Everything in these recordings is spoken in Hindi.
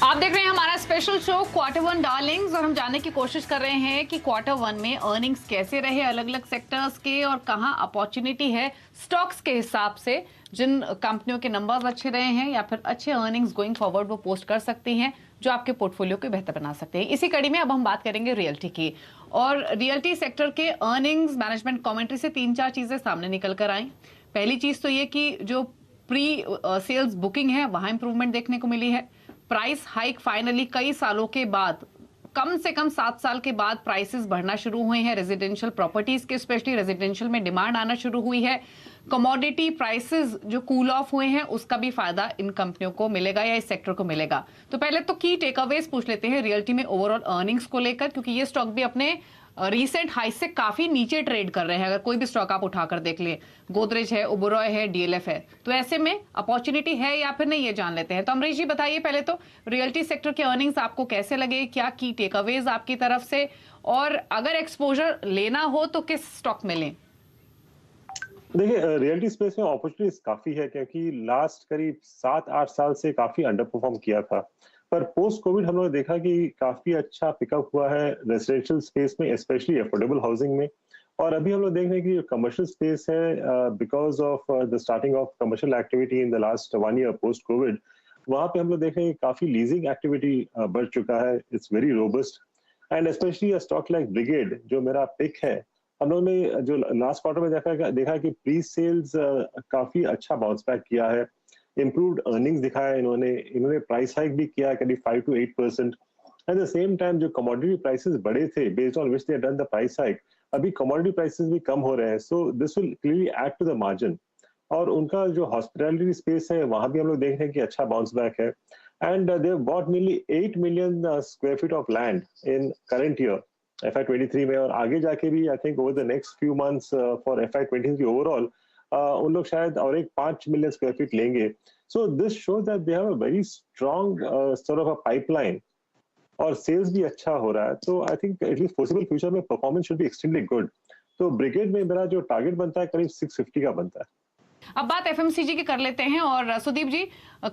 आप देख रहे हैं हमारा special show quarter one Darling's और हम जानने की कोशिश कर रहे हैं कि क्वार्टर वन में अर्निंग्स कैसे रहे अलग अलग सेक्टर्स के और कहां अपॉर्चुनिटी है स्टॉक्स के हिसाब से। जिन कंपनियों के नंबर्स अच्छे रहे हैं या फिर अच्छे अर्निंग्स गोइंग फॉरवर्ड वो पोस्ट कर सकती हैं जो आपके पोर्टफोलियो को बेहतर बना सकते हैं। इसी कड़ी में अब हम बात करेंगे रियल्टी की और रियल्टी सेक्टर के अर्निंग्स मैनेजमेंट कमेंट्री से 3-4 चीजें सामने निकल कर आई। पहली चीज तो ये कि जो प्री सेल्स बुकिंग है वहां इंप्रूवमेंट देखने को मिली है। प्राइस हाइक फाइनली कई सालों के बाद, कम से कम 7 साल के बाद प्राइसेस बढ़ना शुरू हुए हैं रेजिडेंशियल प्रॉपर्टीज के, स्पेशली रेजिडेंशियल में डिमांड आना शुरू हुई है। कमोडिटी प्राइसेस जो कूल ऑफ हुए हैं उसका भी फायदा इन कंपनियों को मिलेगा या इस सेक्टर को मिलेगा। तो पहले तो की टेकअवेज पूछ लेते हैं रियल्टी में ओवरऑल अर्निंग्स को लेकर, क्योंकि ये स्टॉक भी अपने रीसेंट हाई से काफी नीचे ट्रेड कर रहे हैं। अगर कोई भी स्टॉक आप उठाकर देख ले, गोदरेज है, ओबेरॉय है, डीएलएफ है, तो ऐसे में अपॉर्चुनिटी है या फिर नहीं ये जान लेते हैं। तो अमरीश जी बताइए पहले तो रियल्टी सेक्टर के अर्निंग्स आपको कैसे लगे, क्या की टेकअवेज आपकी तरफ से, और अगर एक्सपोजर लेना हो तो किस स्टॉक में लें? देखिए, रियल्टी स्पेस में अपॉर्चुनिटीज काफी है क्योंकि लास्ट करीब 7-8 साल से काफी अंडर परफॉर्म किया था, पर पोस्ट कोविड हम लोग ने देखा कि काफी अच्छा पिकअप हुआ है रेजिडेंशियल स्पेस में, स्पेशली अफोर्डेबल हाउसिंग में। और अभी हम लोग देख रहे हैं कि कमर्शियल स्पेस है, because of the starting of commercial activity in the last 1 year post Covid, वहां पे हम लोग देख रहे हैं काफी लीजिंग एक्टिविटी बढ़ चुका है। It's very robust and specially a stock like brigade जो मेरा पिक है, हम लोगों ने जो लास्ट क्वार्टर में देखा कि प्री सेल्स काफी अच्छा बाउंस बैक किया है, इम्प्रूव्ड अर्निंग्स दिखाया इन्होंने प्राइस हाइक भी किया करीब 5 to 8%। At the same time जो कमोडिटी प्राइसेस बढ़े थे based on which they done the price hike, अभी कमोडिटी प्राइसेस भी कम हो रहे हैं, so this will clearly add to the margin. और उनका जो हॉस्पिटैलिटी स्पेस है वहां भी हम लोग देख रहे हैं कि अच्छा बाउंस बैक है and they have bought nearly 8 million square feet of land in current year FY23 में, और आगे जाके भी I think over the next few months for FY23 overall उन लोग शायद और एक 5 मिलियन स्क्वायर फीट लेंगे। So this shows that they have a very strong sort of a pipeline और सेल्स भी अच्छा हो रहा है। तो I think at least possible future में performance should be extremely good. तो ब्रिगेड में मेरा जो टारगेट बनता है करीब 650 का बनता है। अब बात एफएमसीजी की कर लेते हैं। और सुदीप जी,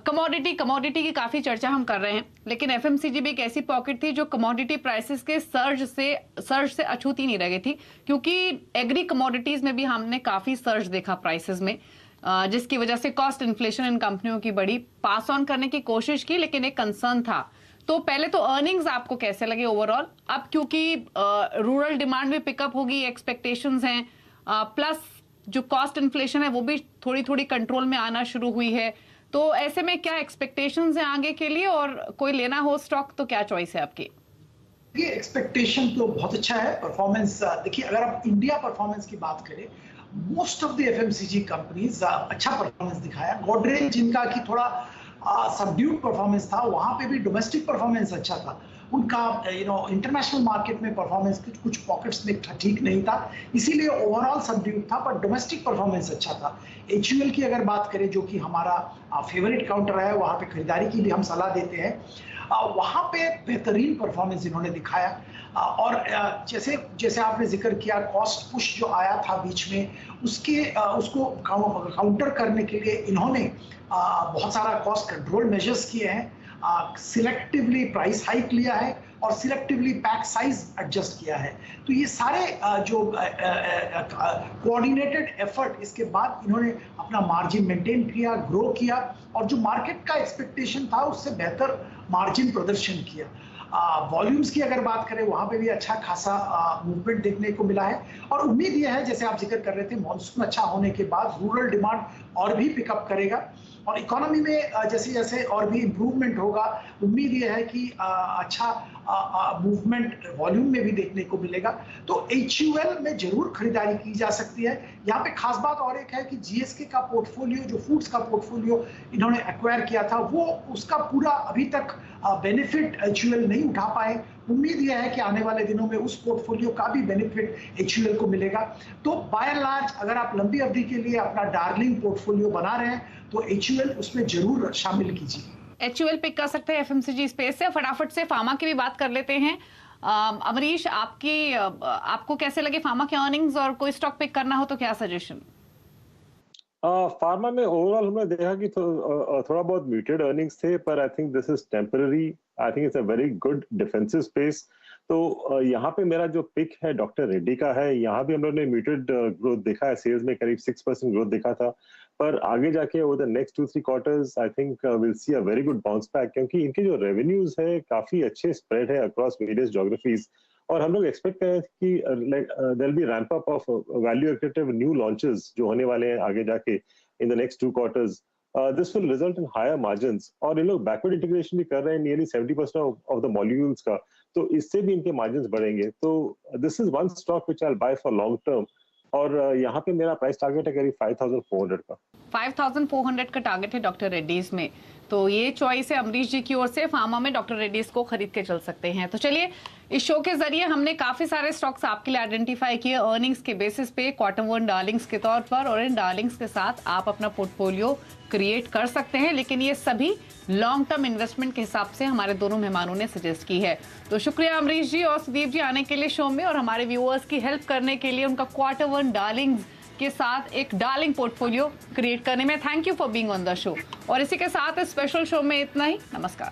कमोडिटी की काफी चर्चा हम कर रहे हैं, लेकिन एफएमसीजी भी एक ऐसी पॉकेट थी जो कमोडिटी प्राइसेस के सर्ज से अछूती नहीं रह गई थी, क्योंकि एग्री कमोडिटीज में भी हमने काफी सर्ज देखा प्राइसेस में, जिसकी वजह से कॉस्ट इन्फ्लेशन इन कंपनियों की बड़ी पास ऑन करने की कोशिश की, लेकिन एक कंसर्न था। तो पहले तो अर्निंग्स आपको कैसे लगे ओवरऑल? अब क्योंकि रूरल डिमांड भी पिकअप होगी, एक्सपेक्टेशंस हैं, प्लस जो कॉस्ट इन्फ्लेशन है वो भी थोड़ी थोड़ी कंट्रोल में आना शुरू हुई है, तो ऐसे में क्या एक्सपेक्टेशंस हैं आगे के लिए, और कोई लेना हो स्टॉक तो क्या चॉइस है आपकी? ये एक्सपेक्टेशन तो बहुत अच्छा है। परफॉर्मेंस देखिए, अगर आप इंडिया परफॉर्मेंस की बात करें, most of the FMCG companies अच्छा परफॉर्मेंस दिखाया। गोदरेज जिनका कि थोड़ा सबड्यूड परफॉर्मेंस था, वहां पे भी डोमेस्टिक परफॉर्मेंस अच्छा था। उनका इंटरनेशनल मार्केट में परफॉर्मेंस कुछ पॉकेट्स में ठीक नहीं था, इसीलिए ओवरऑल सबड्यूड था, पर डोमेस्टिक परफॉर्मेंस अच्छा था। एचयूएल की अगर बात करें, जो कि हमारा फेवरेट काउंटर है, वहां पे खरीदारी की भी हम सलाह देते हैं, वहां पे बेहतरीन परफॉर्मेंस इन्होंने दिखाया। और जैसे जैसे आपने जिक्र किया, कॉस्ट पुश जो आया था बीच में, उसको काउंटर करने के लिए इन्होंने बहुत सारा कॉस्ट कंट्रोल मेजर्स किए हैं, सिलेक्टिवली प्राइस हाइक लिया है और सिलेक्टिवली पैक साइज एडजस्ट किया है। तो ये सारे जो कोऑर्डिनेटेड एफर्ट, इसके बाद इन्होंने अपना मार्जिन मेंटेन किया, ग्रो किया, और जो मार्केट का एक्सपेक्टेशन था उससे बेहतर मार्जिन प्रदर्शन किया। वॉल्यूम्स की अगर बात करें, वहां पे भी अच्छा खासा मूवमेंट देखने को मिला है, और उम्मीद यह है, जैसे आप जिक्र कर रहे थे, मॉनसून अच्छा होने के बाद रूरल डिमांड और भी पिकअप करेगा और इकोनॉमी में जैसे जैसे और भी इम्प्रूवमेंट होगा, उम्मीद यह है कि अच्छा मूवमेंट वॉल्यूम में भी देखने को मिलेगा। तो एचयूएल में जरूर खरीदारी की जा सकती है। यहाँ पे खास बात और एक है कि जीएसके का पोर्टफोलियो, जो फूड्स का पोर्टफोलियो इन्होंने एक्वायर किया था, वो उसका पूरा अभी तक बेनिफिट एचयूएल नहीं उठा पाए। उम्मीद यह है कि आने वाले दिनों में उस पोर्टफोलियो का भी बेनिफिट एचयूएल को मिलेगा। तो बाय एंड लार्ज अगर आप लंबी अवधि के लिए अपना डार्लिंग पोर्टफोलियो बना रहे हैं तो एचयूएल उसमें जरूर शामिल कीजिए। एचयूएल पिक कर सकते हैं एफएमसीजी स्पेस से। फटाफट से फार्मा की भी बात कर लेते हैं। अमरीश, आपको कैसे लगे फार्मा के अर्निंग्स, और कोई स्टॉक पिक करना हो तो क्या सजेशन? फार्मा में ओवरऑल हमने देखा कि थोड़ा बहुत म्यूटेड अर्निंग्स थे, पर I think this is temporary. I think it's a very good defensive space. तो यहाँ पे मेरा जो पिक है डॉक्टर रेड्डी का है। यहाँ भी हम लोगों ने म्यूटेड ग्रोथ देखा है, सेल्स में करीब 6% ग्रोथ देखा था, पर आगे जाके over the next 2-3 quarters I think will see a very good bounce back, क्योंकि इनके जो रेवेन्यूज है काफी अच्छे स्प्रेड है अक्रॉस वेरियस ज्योग्राफीज। और हम लोग एक्सपेक्ट करें कि there will be ramp up of value active new launches जो होने वाले हैं आगे जाके in the next 2 quarters. This will result in higher margins, और इन लोग बैकवर्ड इंटीग्रेशन भी कर रहे हैं नियरली 70% ऑफ द मॉलिक्यूल्स का, तो इससे भी इनके मार्जिन्स बढ़ेंगे। तो this is one stock which I will buy for long term, और यहाँ पे मेरा प्राइस टारगेट है करीब 5400 का। 5400 का टारगेट है डॉक्टर रेड्डीज में। तो ये चॉइस है अमरीश जी की ओर से। फार्मा में डॉक्टर रेड्डीज को खरीद के चल सकते हैं। तो चलिए, इस शो के जरिए हमने काफी सारे स्टॉक्स आपके लिए आइडेंटिफाई किए अर्निंग्स के बेसिस पे, क्वार्टर वन डार्लिंग्स के तौर पर, और इन डार्लिंग्स के साथ आप अपना पोर्टफोलियो क्रिएट कर सकते हैं। लेकिन ये सभी लॉन्ग टर्म इन्वेस्टमेंट के हिसाब से हमारे दोनों मेहमानों ने सजेस्ट की है। तो शुक्रिया अमरीश जी और सुदीप जी आने के लिए शो में, और हमारे व्यूअर्स की हेल्प करने के लिए उनका क्वार्टर वन डार्लिंग्स के साथ एक डार्लिंग पोर्टफोलियो क्रिएट करने में। Thank you for being on the show. और इसी के साथ इस स्पेशल शो में इतना ही। नमस्कार।